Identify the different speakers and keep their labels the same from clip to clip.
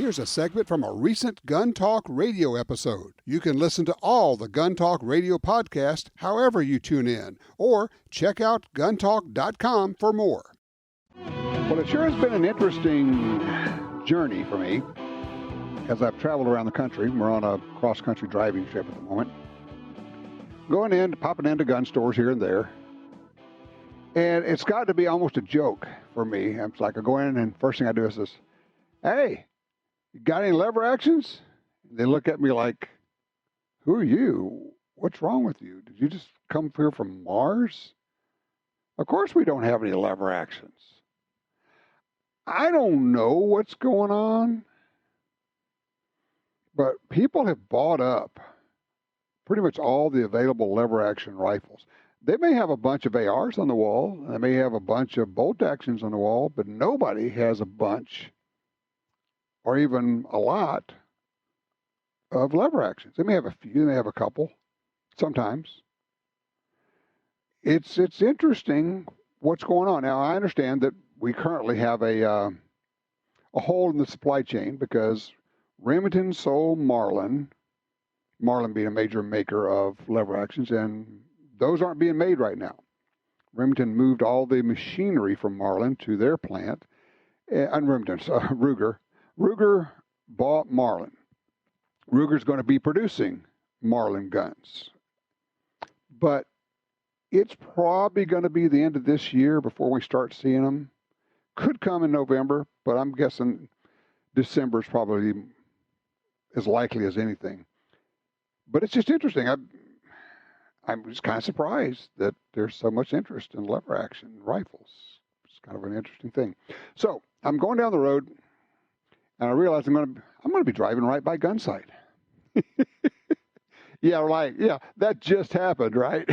Speaker 1: Here's a segment from a recent Gun Talk radio episode. You can listen to all the Gun Talk radio podcasts however you tune in, or check out guntalk.com for more. Well, it sure has been an interesting journey for me as I've traveled around the country. We're on a cross-country driving trip at the moment. Popping into gun stores here and there. And it's got to be almost a joke for me. It's like I go in and first thing I do is this, "Hey, you got any lever actions?" They look at me like, "Who are you? What's wrong with you? Did you just come here from Mars?" Of course we don't have any lever actions. I don't know what's going on, but people have bought up pretty much all the available lever action rifles. They may have a bunch of ARs on the wall. They may have a bunch of bolt actions on the wall, but nobody has a bunch or even a lot of lever actions. They may have a few, they may have a couple, sometimes. It's interesting what's going on. Now, I understand that we currently have a hole in the supply chain because Remington sold Marlin being a major maker of lever actions, and those aren't being made right now. Remington moved all the machinery from Marlin to their plant, and Ruger. Ruger bought Marlin. Ruger's going to be producing Marlin guns. But it's probably going to be the end of this year before we start seeing them. Could come in November, but I'm guessing December is probably as likely as anything. But it's just interesting. I'm just kind of surprised that there's so much interest in lever action rifles. It's kind of an interesting thing. So I'm going down the road, and I realize I'm going to be driving right by Gunsite. Yeah, right. Yeah, that just happened, right?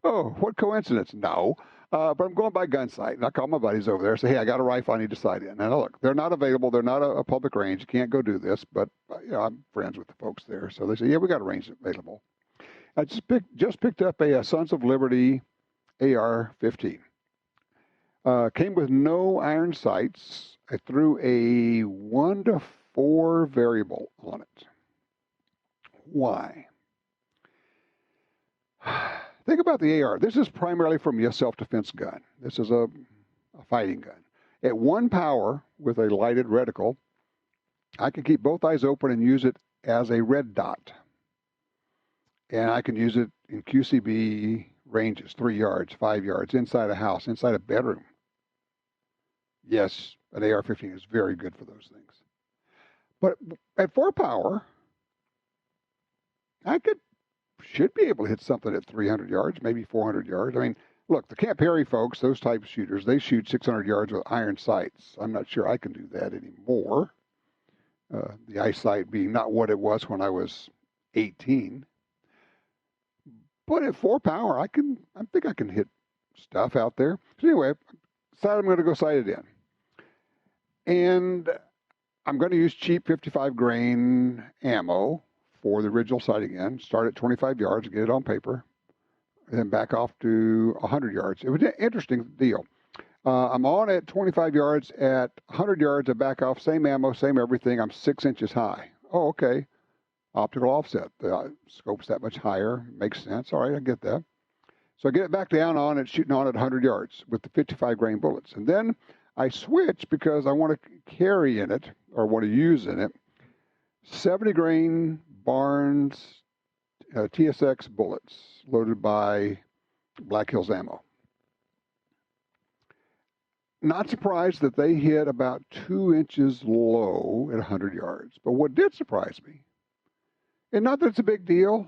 Speaker 1: What coincidence? No. But I'm going by Gunsite, and I call my buddies over there and say, "Hey, I got a rifle I need to sight in." And look, they're not available. They're not a public range. You can't go do this. But I'm friends with the folks there. So they say, "Yeah, we got a range available." I just picked up a Sons of Liberty AR-15. Came with no iron sights. I threw a 1-to-4 variable on it. Why? Think about the AR. This is primarily for me a self-defense gun. This is a fighting gun. At 1 power with a lighted reticle, I can keep both eyes open and use it as a red dot. And I can use it in QCB ranges, 3 yards, 5 yards, inside a house, inside a bedroom. Yes, an AR-15 is very good for those things. But at 4 power, I should be able to hit something at 300 yards, maybe 400 yards. I mean, look, the Camp Harry folks, those type of shooters, they shoot 600 yards with iron sights. I'm not sure I can do that anymore. The eyesight being not what it was when I was 18. But at 4 power, I think I can hit stuff out there. So anyway, decided I'm going to go sight it in. And I'm going to use cheap 55 grain ammo for the original sighting in. Start at 25 yards, get it on paper, and then back off to 100 yards. It was an interesting deal. I'm on at 25 yards. At 100 yards, I back off. Same ammo, same everything. I'm 6 inches high. Oh, okay. Optical offset. The scope's that much higher. Makes sense. All right, I get that. So I get it back down on it, shooting on at 100 yards with the 55 grain bullets. And then I switch because I want to carry in it, or want to use in it, 70 grain Barnes TSX bullets loaded by Black Hills ammo. Not surprised that they hit about 2 inches low at 100 yards. But what did surprise me, and not that it's a big deal,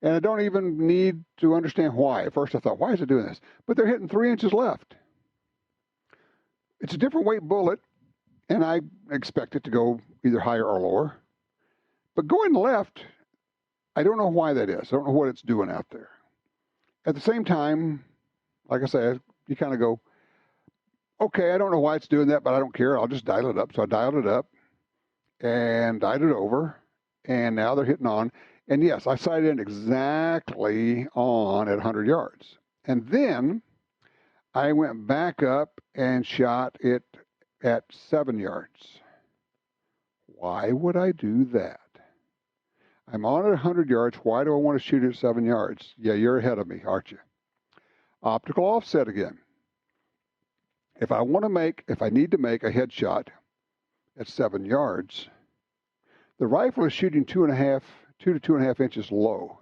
Speaker 1: and I don't even need to understand why. At first I thought, why is it doing this? But they're hitting 3 inches left. It's a different weight bullet, and I expect it to go either higher or lower. But going left, I don't know why that is. I don't know what it's doing out there. At the same time, like I said, you kind of go, okay, I don't know why it's doing that, but I don't care. I'll just dial it up. So I dialed it up and dialed it over, and now they're hitting on. And yes, I sighted in exactly on at 100 yards. And then I went back up and shot it at 7 yards. Why would I do that? I'm on at 100 yards. Why do I want to shoot at 7 yards? Yeah, you're ahead of me, aren't you? Optical offset again. If I need to make a headshot at 7 yards, the rifle is shooting 2 to 2.5 inches low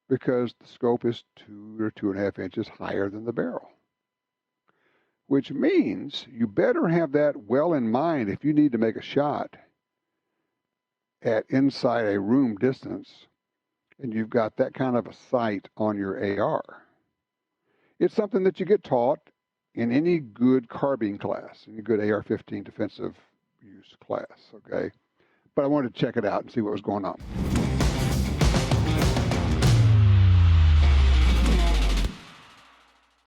Speaker 1: because the scope is 2 or 2.5 inches higher than the barrel. Which means you better have that well in mind if you need to make a shot at inside a room distance and you've got that kind of a sight on your AR. It's something that you get taught in any good carbine class, any good AR-15 defensive use class, okay? But I wanted to check it out and see what was going on.